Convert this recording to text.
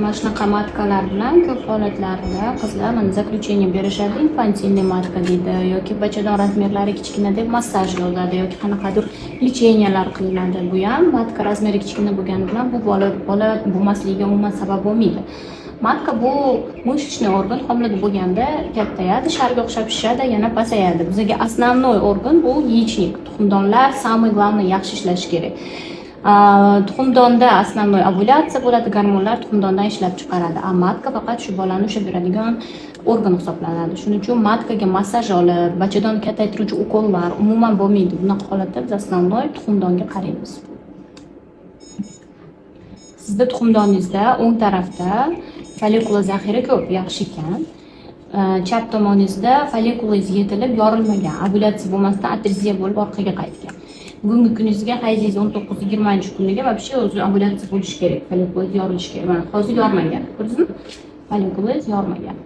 mana shunaqa matkalar bilan ko'p holatlarda qizlar mana zaключение berishadi, infantilniy matka deydi yoki bachadon razmerlari kichkina deb massaj yozadi yoki qanaqadir lecheniyalar qilinadi. Bu ham matka razmeri kichkina bo'lgani bilan bu bola bo'lmasligiga umuman sabab bo'lmaydi. Matka bu мышечный organ, homilada bo'lganda kattayadi, sharga o'xshab shishadi, yana pasayadi. Bizga основной organ bu яичник, tuxumdonlar самый главный yaxshi ishlashi kerak. Tuxumdonda основной ovulyatsiya bo'ladi, gormonlar tuxumdondan ishlab chiqaradi. Matka faqat shu bolani ushlab beradigan organ hisoblanadi. Shuning uchun matkaga massaj olib, bachadonni kattaytiruvchi ukollar umuman bo'lmaydi. Bunaqa holatda biz основной tuxumdonga qaraymiz. Sizda tuxumdoningizda o'ng tarafda follikula zaxira ko'p, yaxshi ekan. Chap tomoningizda follikulangiz yetilib, yorilmagan, ovulyatsiya bo'lmasdan atreziya bo'lib orqaga qaytgan. Bugungi kuningizga hayzingiz 19-20 kuniga вообще o'zi ovulyatsiya bo'lishi kerak, follikulangiz yorilishi kerak. Mana hozir yormagan. Ko'rdingizmi? Follikulangiz yormagan.